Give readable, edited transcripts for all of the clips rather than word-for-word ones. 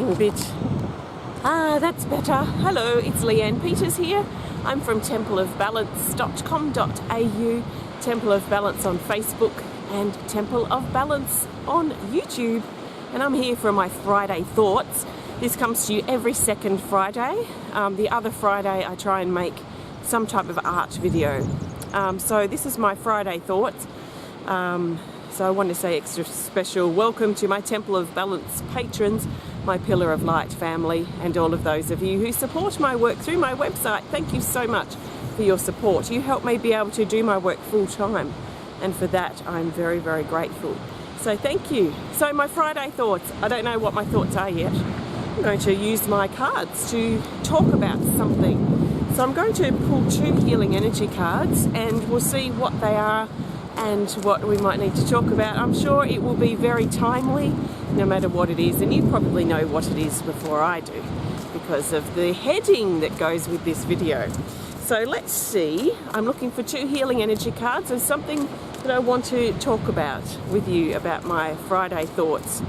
a bit. That's better. Hello, it's Leanne Peters here. I'm from templeofbalance.com.au, Temple of Balance on Facebook and Temple of Balance on YouTube. And I'm here for my Friday thoughts. This comes to you every second Friday. The other Friday I try and make some type of art video. So this is my Friday thoughts. So I want to say extra special welcome to my Temple of Balance patrons, my Pillar of Light family, and all of those of you who support my work through my website. Thank you so much for your support. You help me be able to do my work full time, and for that I'm very, very grateful. So thank you. So my Friday thoughts, I don't know what my thoughts are yet. I'm going to use my cards to talk about something. So I'm going to pull 2 healing energy cards and we'll see what they are and what we might need to talk about. I'm sure it will be very timely no matter what it is, and you probably know what it is before I do because of the heading that goes with this video. So let's see. I'm looking for 2 healing energy cards and something that I want to talk about with you about my Friday thoughts.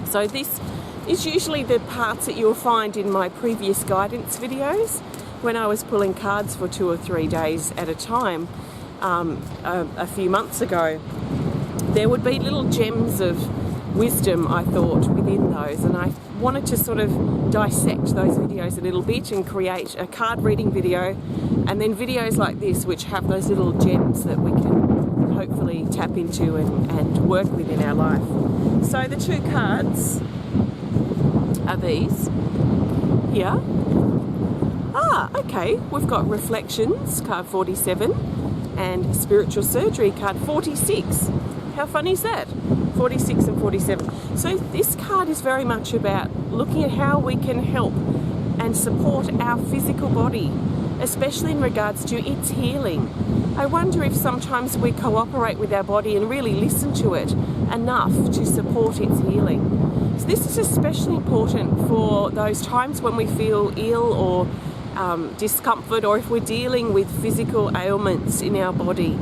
So this is usually the parts that you'll find in my previous guidance videos when I was pulling cards for 2 or 3 days at a time. A few months ago, there would be little gems of wisdom, I thought, within those, and I wanted to sort of dissect those videos a little bit and create a card reading video, and then videos like this which have those little gems that we can hopefully tap into and work with in our life. So the 2 cards are these here. Okay, we've got Reflections, card 47, and Spiritual Surgery, card 46. How funny is that? 46 and 47. So this card is very much about looking at how we can help and support our physical body, especially in regards to its healing. I wonder if sometimes we cooperate with our body and really listen to it enough to support its healing. So this is especially important for those times when we feel ill or discomfort, or if we're dealing with physical ailments in our body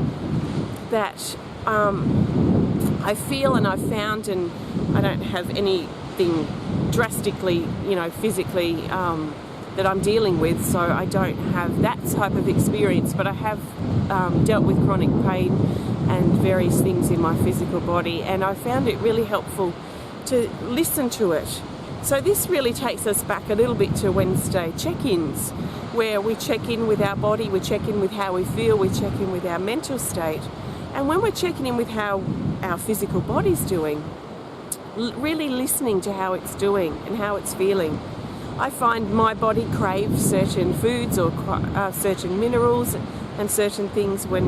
that I feel and I've found, and I don't have anything drastically, physically that I'm dealing with, so I don't have that type of experience, but I have dealt with chronic pain and various things in my physical body, and I found it really helpful to listen to it. So this really takes us back a little bit to Wednesday check-ins, where we check in with our body, we check in with how we feel, we check in with our mental state. And when we're checking in with how our physical body's doing, really listening to how it's doing and how it's feeling. I find my body craves certain foods or certain minerals and certain things when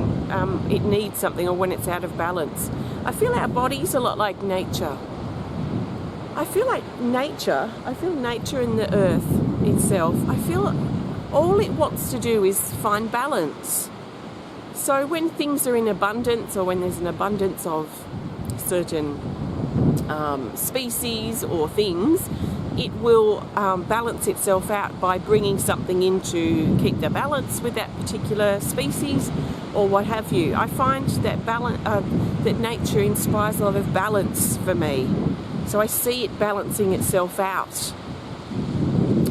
it needs something or when it's out of balance. I feel our body's a lot like nature. I feel nature in the earth itself. I feel all it wants to do is find balance. So when things are in abundance, or when there's an abundance of certain species or things, it will balance itself out by bringing something in to keep the balance with that particular species or what have you. I find that that nature inspires a lot of balance for me. So I see it balancing itself out.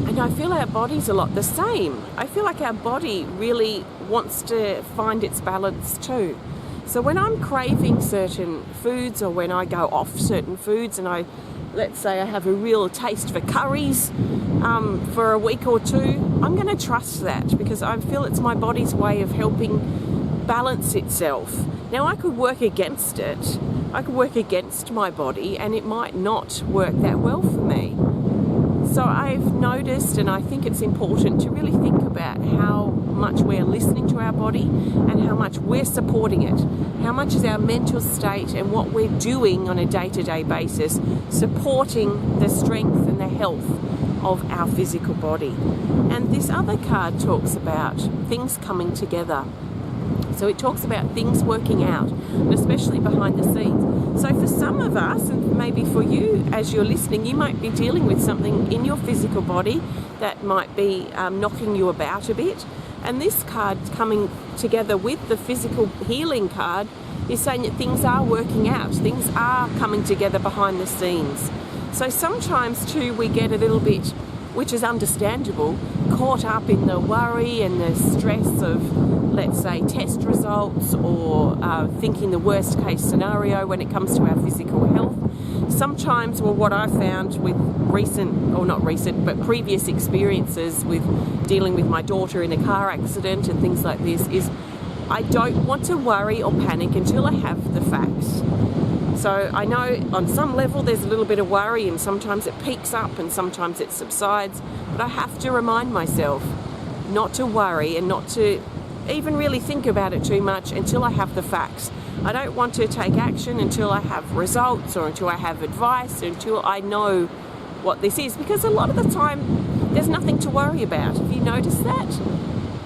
And I feel our body's a lot the same. I feel like our body really wants to find its balance too. So when I'm craving certain foods, or when I go off certain foods, and let's say I have a real taste for curries for a week or 2, I'm going to trust that because I feel it's my body's way of helping balance itself. Now I could work against it. I could work against my body and it might not work that well for me. So I've noticed, and I think it's important to really think about how much we're listening to our body and how much we're supporting it. How much is our mental state and what we're doing on a day-to-day basis supporting the strength and the health of our physical body. And this other card talks about things coming together. So it talks about things working out, and especially behind the scenes. So for some of us, and maybe for you as you're listening, you might be dealing with something in your physical body that might be knocking you about a bit. And this card coming together with the physical healing card is saying that things are working out. Things are coming together behind the scenes. So sometimes too we get a little bit, which is understandable, caught up in the worry and the stress of, let's say, test results, or thinking the worst case scenario when it comes to our physical health. Sometimes, well, what I've found with previous experiences with dealing with my daughter in a car accident and things like this is I don't want to worry or panic until I have the facts. So I know on some level there's a little bit of worry, and sometimes it peaks up and sometimes it subsides, but I have to remind myself not to worry and not to even really think about it too much until I have the facts. I don't want to take action until I have results, or until I have advice, or until I know what this is, because a lot of the time there's nothing to worry about. Have you noticed that?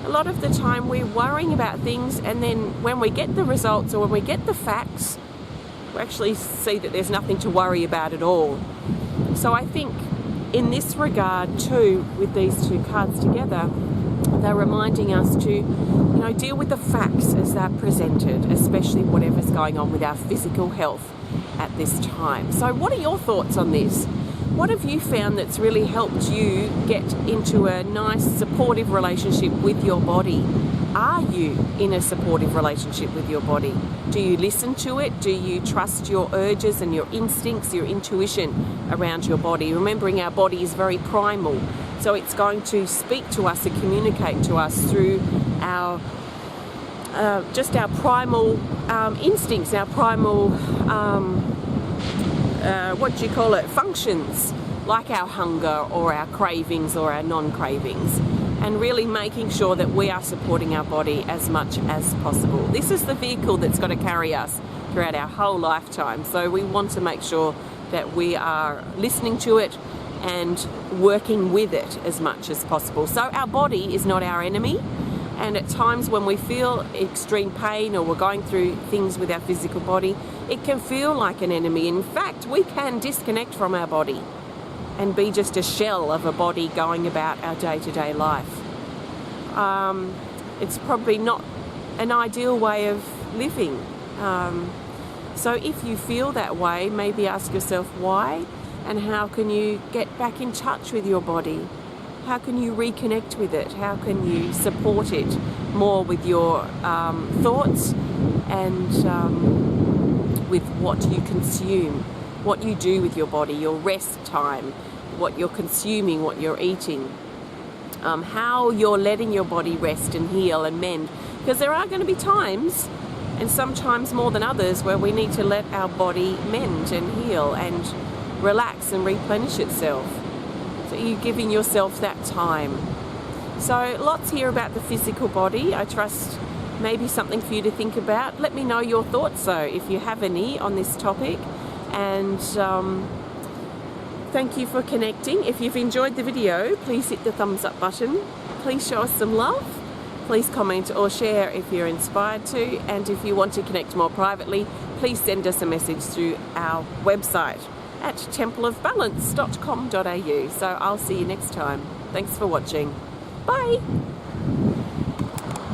A lot of the time we're worrying about things, and then when we get the results or when we get the facts, we actually see that there's nothing to worry about at all. So I think in this regard too, with these two cards together, they're reminding us to, deal with the facts as they're presented, especially whatever's going on with our physical health at this time. So what are your thoughts on this? What have you found that's really helped you get into a nice, supportive relationship with your body? Are you in a supportive relationship with your body? Do you listen to it? Do you trust your urges and your instincts, your intuition around your body? Remembering our body is very primal, so it's going to speak to us and communicate to us through our our primal instincts, our primal functions, like our hunger or our cravings or our non-cravings, and really making sure that we are supporting our body as much as possible. This is the vehicle that's got to carry us throughout our whole lifetime, so we want to make sure that we are listening to it and working with it as much as possible. So our body is not our enemy, and at times when we feel extreme pain or we're going through things with our physical body, it can feel like an enemy. In fact, we can disconnect from our body and be just a shell of a body going about our day-to-day life. It's probably not an ideal way of living. So if you feel that way, maybe ask yourself why, and how can you get back in touch with your body? How can you reconnect with it? How can you support it more with your thoughts and with what you consume, what you do with your body, your rest time, what you're consuming, what you're eating, how you're letting your body rest and heal and mend? Because there are going to be times, and sometimes more than others, where we need to let our body mend and heal and relax and replenish itself. So you're giving yourself that time. So lots here about the physical body. I trust maybe something for you to think about. Let me know your thoughts though, if you have any on this topic. And thank you for connecting. If you've enjoyed the video, please hit the thumbs up button. Please show us some love. Please comment or share if you're inspired to. And if you want to connect more privately, please send us a message through our website at templeofbalance.com.au. So I'll see you next time. Thanks for watching. Bye.